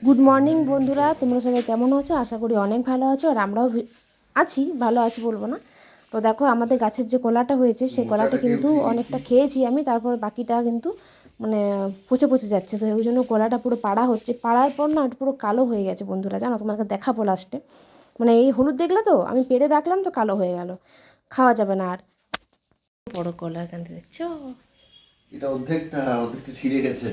Good morning বন্ধুরা, তোমরা সবাই কেমন আছো? আশা করি অনেক ভালো আছো। আর আমরাও আছি, ভালো আছি বলবো না। তো দেখো, আমাদের গাছের যে কলাটা হয়েছে সেই কলাটা কিন্তু অনেকটা খেয়েছি আমি, তারপর বাকিটা কিন্তু মানে পচে পচে যাচ্ছে। তো ওই জন্য কলাটা পুরো পাড়া হচ্ছে। পাড়ার পর না পুরো কালো হয়ে গেছে বন্ধুরা, জানো, তোমাকে দেখাবো লাস্টে। মানে এই হলুদ দেখলে তো আমি পেড়ে রাখলাম তো কালো হয়ে গেল, খাওয়া যাবে না আর। বড় কলা এখান থেকে দেখছো, এটা অর্ধেকটা ছিঁড়ে গেছে।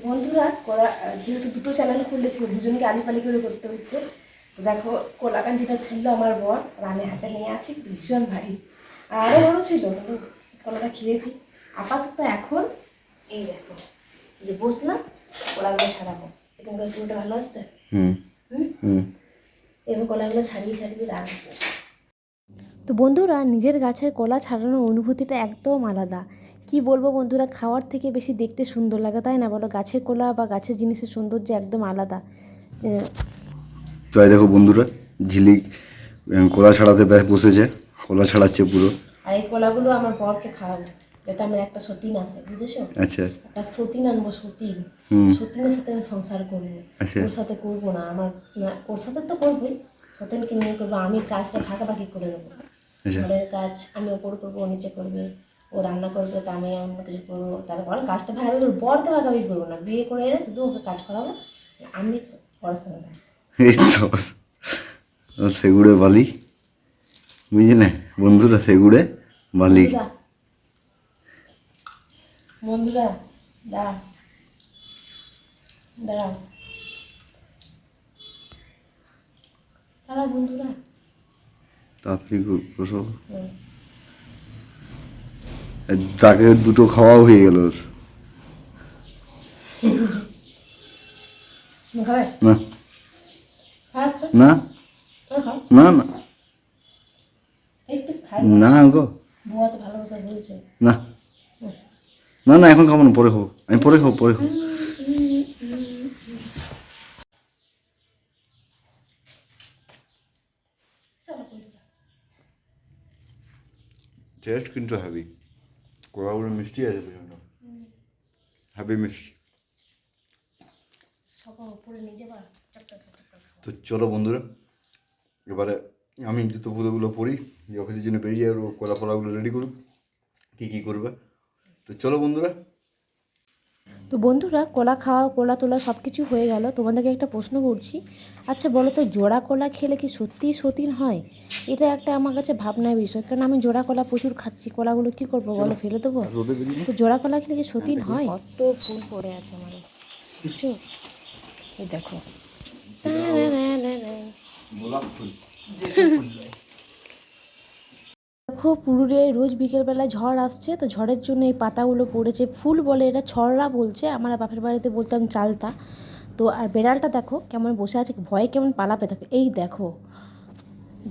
বন্ধুরা কলা যেহেতু দুটো চ্যানেল খুলেছিল, দুজনকে আলিপালি করে করতে হচ্ছে। তো দেখো, কলাকান্দিটা ছিল আমার বর আর আমি হাতে নিয়ে আছি, ভীষণ ভারী। আর আরও বড় ছিল, কিন্তু কলাটা খেয়েছি। আপাতত এখন এই দেখো, যে বসলাম কলাগুলো ছাড়াবো। এখানকার ফুলটা ভালো আসছে। হুম হুম, হুম এবার কলাগুলো ছাড়িয়ে ছাড়িয়ে রাখবো। তো বন্ধুরা, নিজের গাছের কলা ছাড়ানোর অনুভূতিটা একদম আলাদা। কি বলবো বন্ধুরা, খাওয়ার থেকে বেশি দেখতে সুন্দর লাগে, তাই না বলো? গাছের কলা বা গাছের জিনিসের সৌন্দর্য একদম আলাদা। তো এই দেখো বন্ধুরা, ঝিলিক কলা ছাড়াতে বসেছে, কলা ছাড়াচ্ছে পুরো। আর এই কলাগুলো আমার বরকে খাওয়াবো, যাতে আমার একটা সতীন আছে, বুঝেছো? আচ্ছা। একটা সতীন আনবো, সতীন। সতীনের সাথে আমি সংসার করবো। আচ্ছা। ওর সাথে করবো না, আমার ওর সাথে তো করবোই, সতীনকে নিয়ে করবো। আমি কাজটা ভাগাভাগি করে নেবো। আচ্ছা। ঘরের কাজ আমি ওপর করবো, ও নিচে করবে। ও রান্না করবে, তা আমি অন্য কিছু করবো। তারপর কাজটা ভাগাভাগি করবো, বরকে ভাগাভাগি করবো না। বিয়ে করে এলে শুধু ওকে কাজ করাবো, আমি পড়াশোনা দেবো। এই তো সেগুড়ে বালি, বুঝলে বন্ধুরা, সেগুড়ে বালি। বন্ধুরা, বন্ধুরা, দাঁড়াও দাঁড়াও দাঁড়াও বন্ধুরা। তাড়াতাড়ি বসো। তাকে দুটো খাওয়াও হয়ে গেল ওর। খাবে না খাওয়া না খাও, না না এক পিস খাই না গো, বুয়া তো ভালোবাসা বলছে। না না না, এখন খাবো না, পরে খাবো। আমি পরে খাবো, পরে খাবো। টেস্ট কিন্তু হ্যাভি, কলাগুলো মিষ্টি আছে প্রচণ্ড, হ্যাভি মিষ্টি। সবার উপরে নিয়ে যাবার চাপটা চাপটা। তো চলো বন্ধুরা, এবারে আমি জুতো ফুতোগুলো পরি, যে অফিসের জন্য বেরিয়ে যাবো, কলা ফলাগুলো রেডি করুক, কী কী করবে। তো চলো বন্ধুরা। তো বন্ধুরা, কলা খাওয়া কলা তোলা সব কিছু হয়ে গেল। তোমাদেরকে একটা প্রশ্ন করছি, আচ্ছা বলো তো, জোড়া কলা খেলে কি সত্যিই সতীন হয়? এটা একটা আমার কাছে ভাবনার বিষয়, কারণ আমি জোড়া কলা প্রচুর খাচ্ছি। কলাগুলো কী করবো বলো, ফেলে দেবো? রোদে বেরিয়ে তো জোড়া কলা খেলে কি সতীন হয়? কত ফুল পড়ে আছে আমার, বুঝছো? এই দেখো, গোলাপ ফুল। দেখো, পুরুলিয়ায় রোজ বিকেলবেলায় ঝড় আসছে, তো ঝড়ের জন্য এই পাতাগুলো পড়েছে। ফুল বলে এটা, ছড়রা বলছে, আমার বাপের বাড়িতে বলতাম চালতা। তো আর বেড়ালটা দেখো কেমন বসে আছে, ভয়ে কেমন পালাপে থাকে, এই দেখো,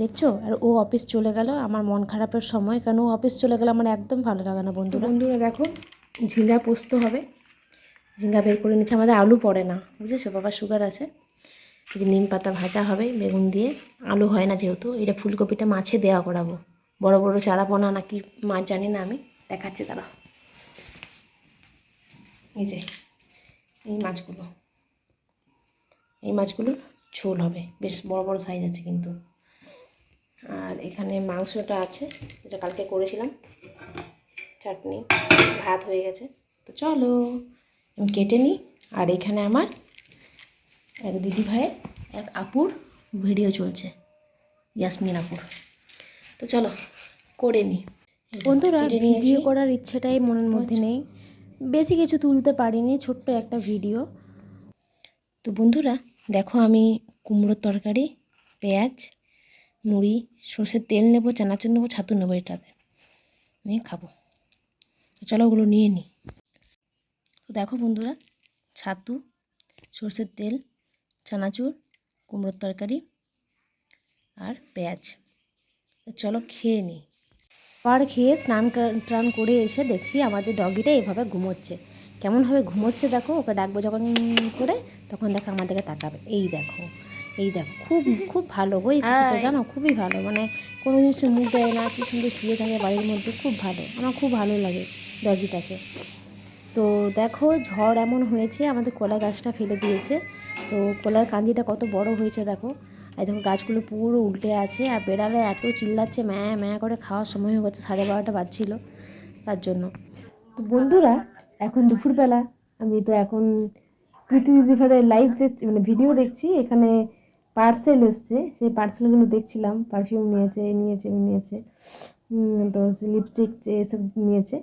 দেখছো? আর ও অফিস চলে গেল আমার মন খারাপের সময়, কারণ ও অফিস চলে গেলে আমার একদম ভালো লাগে না। বন্ধুরা দেখো, ঝিঙ্গা পোস্ত হবে। ঝিঙ্গা বের করে নিচ্ছে, আমাদের আলু পড়ে না, বুঝেছো, বাবার সুগার আছে। এই যে নিম পাতা ভাজা হবে বেগুন দিয়ে, আলু হয় না যেহেতু। এটা ফুলকপিটা মাছে দেওয়া করাবো, বড় বড় চারাপোনা নাকি মাছ জানি না আমি, দেখাচ্ছি তারা। এই যে এই মাছগুলো, এই মাছগুলোর ঝোল হবে, বেশ বড় বড় সাইজ আছে কিন্তু। আর এখানে মাংসটা আছে, যেটা কালকে করেছিলাম, চাটনি, ভাত হয়ে গেছে। তো চলো আমি কেটে নিই। আর এখানে আমার এক দিদি ভাইয়ের, এক আপুর ভিডিও চলছে, ইয়াসমিন আপুর। তো চলো করে নিই। বন্ধুরা, ভিডিও করার ইচ্ছেটাই মনের মধ্যে নেই, বেশি কিছু তুলতে পারিনি, ছোট্ট একটা ভিডিও। তো বন্ধুরা দেখো, আমি কুমড়োর তরকারি, পেঁয়াজ, মুড়ি, সর্ষের তেল নেবো, চানাচুর নেবো, ছাতু নেবো, এটাতে নিয়ে খাবো। তো চলো ওগুলো নিয়ে নিই। তো দেখো বন্ধুরা, ছাতু, সর্ষের তেল, চানাচুর, কুমড়োর তরকারি আর পেঁয়াজ। তো চলো খেয়ে নিই। আবার খেয়ে স্নান টান করে এসে দেখছি আমাদের ডগিটা এভাবে ঘুমোচ্ছে। কেমনভাবে ঘুমোচ্ছে দেখো, ওকে ডাকবো যখন করে, তখন দেখো আমাদেরকে তাকাবে। এই দেখো, এই দেখো, খুব খুব ভালো গো এই কুকুরটা, জানো, খুবই ভালো। মানে কোনো জিনিসে মুখ দেয় না, কি সুন্দর শুয়ে থাকে বাড়ির মধ্যে, খুব ভালো। আমার খুব ভালো লাগে ডগিটাকে। তো দেখো ঝড় এমন হয়েছে আমাদের কলা গাছটা ফেলে দিয়েছে। তো কলার কান্দিটা কত বড় হয়েছে দেখো। আর দেখো গাছগুলো পুরো উল্টে আছে, আর বেড়ালে এত চিল্লাচ্ছে, ম্যাঁ ম্যাঁ করে। খাওয়ার সময় হয়ে গেছে, 12:30 বাজছিল তার জন্য। তো বন্ধুরা এখন দুপুরবেলা আমি তো এখন প্রীতি দিদি ঘরে লাইভ দেখছি, মানে ভিডিও দেখছি। এখানে পার্সেল এসছে, সেই পার্সেলগুলো দেখছিলাম। পারফিউম নিয়েছে, নিয়েছে তো লিপস্টিক এসব নিয়েছে।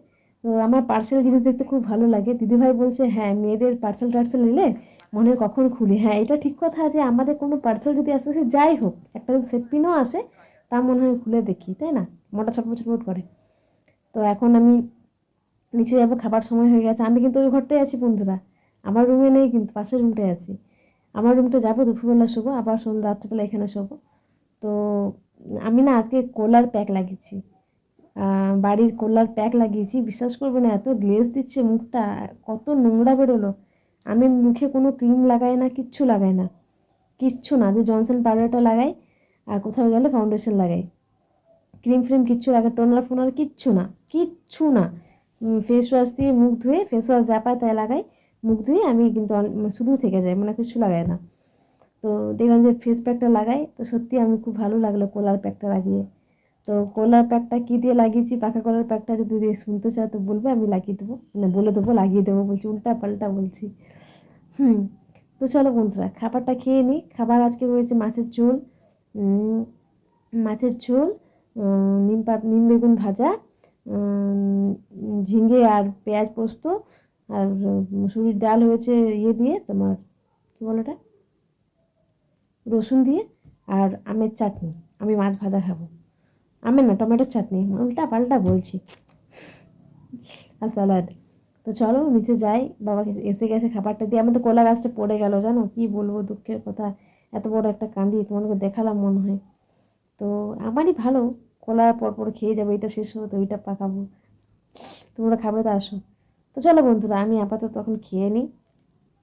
তো আমার পার্সেল জিনিস দেখতে খুব ভালো লাগে। দিদিভাই বলছে হ্যাঁ মেয়েদের পার্সেল টার্সেল এলে মনে হয় কখন খুলি। হ্যাঁ এটা ঠিক কথা, যে আমাদের কোনো পার্সেল যদি আসে, সে যাই হোক, একটা যদি সেটপিনও আসে তা মনে হয় খুলে দেখি, তাই না? মোটা ছটফট ছটফট করে। তো এখন আমি নিচে যাবো, খাবার সময় হয়ে গেছে। আমি কিন্তু ওই ঘরটায় আছি বন্ধুরা, আমার রুমে নেই, কিন্তু পাশের রুমটায় আছি। আমার রুমটা যাবো, দুপুরবেলা শোবো, আবার রাত্রেবেলা এখানে শোবো। তো আমি না আজকে কোলার প্যাক লাগিয়েছি, বাড়ির কোলার প্যাক লাগিয়েছি। বিশ্বাস করবে না, এত গ্লেজ দিচ্ছে মুখটা, কত নোংরা বেরোলো। আমি মুখে কোনো ক্রিম লাগাই না, কিচ্ছু লাগাই না, কিচ্ছু না। যে জনসন পাউডারটা লাগাই, আর কোথাও গেলে ফাউন্ডেশন লাগাই, ক্রিম ফ্রিম কিচ্ছু লাগে, টোনার ফোনার কিচ্ছু না, কিচ্ছু না। ফেস ওয়াশ দিয়ে মুখ ধুয়ে, ফেস ওয়াশ যা পায় তাই লাগাই, মুখ ধুয়ে আমি কিন্তু শুধু থেকে যায়, মানে কিছু লাগাই না। তো দেখলাম যে ফেস প্যাকটা লাগাই, তো সত্যি আমি খুব ভালো লাগলো কোলার প্যাকটা লাগিয়ে। তো কোলার প্যাকটা কী দিয়ে লাগিয়েছি, পাকা কলার প্যাকটা যদি শুনতে চাও তো বলবে, আমি লাগিয়ে দেবো, মানে বলে দেবো, লাগিয়ে দেবো বলছি, উল্টা পাল্টা বলছি। তো চলো বন্ধুরা খাবারটা খেয়ে নিই। খাবার আজকে হয়েছে মাছের ঝোল, উম, মাছের ঝোল, নিম বেগুন ভাজা, ঝিঙে আর পেঁয়াজ পোস্ত, আর মুসুরির ডাল হয়েছে ইয়ে দিয়ে, তোমার কী বলো এটা, রসুন দিয়ে, আর আমের চাটনি। আমি মাছ ভাজা খাবো, আমের না, টমেটোর চাটনি, উল্টা পাল্টা বলছি, আর স্যালাড। তো চলো নিচে যাই, বাবাকে এসে গেছে খাবারটা দিয়ে। আমি তো কলা গাছটা পড়ে গেল জানো, কি বলবো, দুঃখের কথা। এত বড় একটা কান্দি তোমাদেরকে দেখালাম মনে হয়। তো আমারই ভালো, কলা পরপর খেয়ে যাবো, এটা শেষ হতো ওইটা পাকাবো, তোমরা খাবে তো আসো। তো চলো বন্ধুরা আমি আপাতত তখন খেয়ে নিই।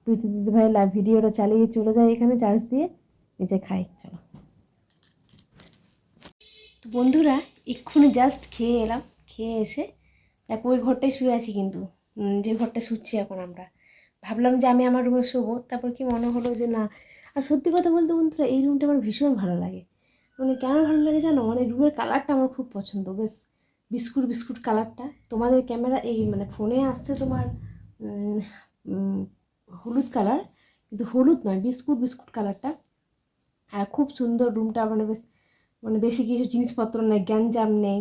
প্রীতি দিদিভাই ভিডিওটা চালিয়ে চলে যায় এখানে চার্জ দিয়ে, নিচে খাই চলো। তো বন্ধুরা এক্ষুনি জাস্ট খেয়ে এলাম, খেয়ে এসে দেখো ওই ঘরটায় শুয়ে আছি, কিন্তু যে ঘরটা শুচ্ছি এখন আমরা। ভাবলাম যে আমি আমার রুমে শোবো, তারপর কি মনে হলো যে না। আর সত্যি কথা বলতে বন্ধুরা এই রুমটা আমার ভীষণ ভালো লাগে। মানে কেন ভালো লাগে জানো, মানে রুমের কালারটা আমার খুব পছন্দ, বেশ বিস্কুট বিস্কুট কালারটা। তোমাদের ক্যামেরা এই মানে ফোনে আসছে তোমার উম, উম, হলুদ কালার, কিন্তু হলুদ নয়, বিস্কুট বিস্কুট কালারটা। আর খুব সুন্দর রুমটা, মানে বেশ, মানে বেশি কিছু জিনিসপত্র নেই, গ্যাঞ্জাম নেই,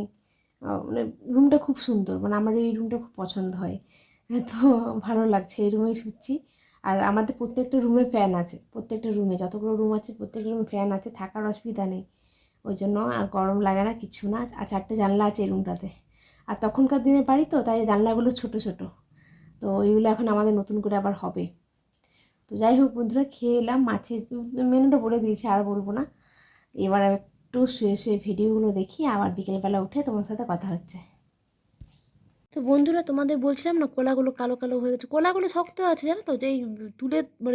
মানে রুমটা খুব সুন্দর, মানে আমার এই রুমটা খুব পছন্দ হয়। তো ভালো লাগছে, এই রুমেই শুচ্ছি। আর আমাদের প্রত্যেকটা রুমে ফ্যান আছে, প্রত্যেকটা রুমে যতগুলো রুম আছে প্রত্যেকটা রুমে ফ্যান আছে, থাকার অসুবিধা নেই। ওই জন্য আর গরম লাগে না, কিছু না। আর 4টে জানলা আছে এই রুমটাতে। আর তখনকার দিনের বাড়ি তো, তাই জানলাগুলো ছোট ছোট। তো ওইগুলো এখন আমাদের নতুন করে আবার হবে। তো যাই হোক বন্ধুরা খেয়ে এলাম, মাছের মেনুটা বলে দিয়েছি, আর বলবো না। এবার একটু শুয়ে শুয়ে ভিডিওগুলো দেখি, আবার বিকেলবেলা উঠে তোমার সাথে কথা হচ্ছে। তো বন্ধুরা তোমাদের বলছিলাম না কলাগুলো কালো কালো হয়ে গেছে, কলাগুলো শক্ত আছে জানো তো, যেই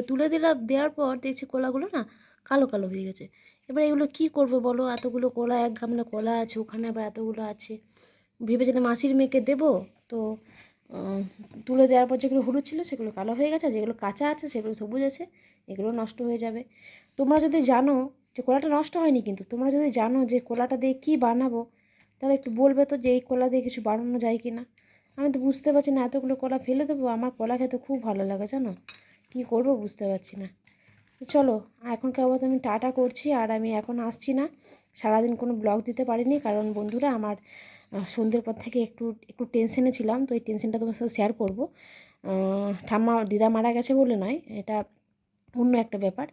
তুলে দিলাম, দেওয়ার পর দেখছি কলাগুলো না কালো কালো হয়ে গেছে। এবার এগুলো কি করবো বলো, এতগুলো কলা, এক গামলা কলা আছে, ওখানে আবার এতগুলো আছে। ভেবেছিলাম মাসির মেয়েকে দেবো। তো তুলে দেওয়ার পর যেগুলো হলুদ ছিল সেগুলো কালো হয়ে গেছে, যেগুলো কাঁচা আছে সেগুলো সবুজ আছে, এগুলো নষ্ট হয়ে যাবে। তোমরা যদি জানো যে কলাটা নষ্ট হয়নি, কিন্তু তোমরা যদি জানো যে কলাটা দিয়ে কী বানাবো, তাহলে একটু বলবে তো যে এই কলা দিয়ে কিছু বানানো যায় কি না। আমি তো বুঝতে পারছি না, এতগুলো কলা ফেলে দেবো, আমার কলা খেতে খুব ভালো লাগে জানো, কী করবো বুঝতে পারছি না। তো চলো এখনকার মতো আমি টাটা করছি, আর আমি এখন আসছি না, সারাদিন কোনো ব্লগ দিতে পারিনি, কারণ বন্ধুরা আমার সন্ধ্যের পর থেকে একটু একটু টেনশনে ছিলাম। তো এই টেনশনটা তোমার সাথে শেয়ার করবো। ঠাম্মা দিদা মারা গেছে বলে নয়, এটা অন্য একটা ব্যাপার।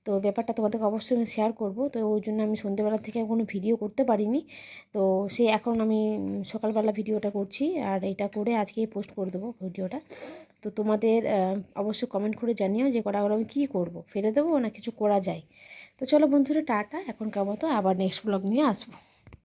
তো ব্যাপারটা তোমাদেরকে অবশ্যই আমি শেয়ার করবো। তো ওই জন্য আমি সন্ধ্যেবেলা থেকে কোনো ভিডিও করতে পারিনি। তো সে এখন আমি সকালবেলা ভিডিওটা করছি, আর এটা করে আজকেই পোস্ট করে দেবো ভিডিওটা। তো তোমাদের অবশ্যই কমেন্ট করে জানিও যে কটাগুলো আমি কী করবো, ফেলে দেবো না কিছু করা যায়। তো চলো বন্ধুরা টাটা, এখনকার মতো আবার নেক্সট ব্লগ নিয়ে আসবো।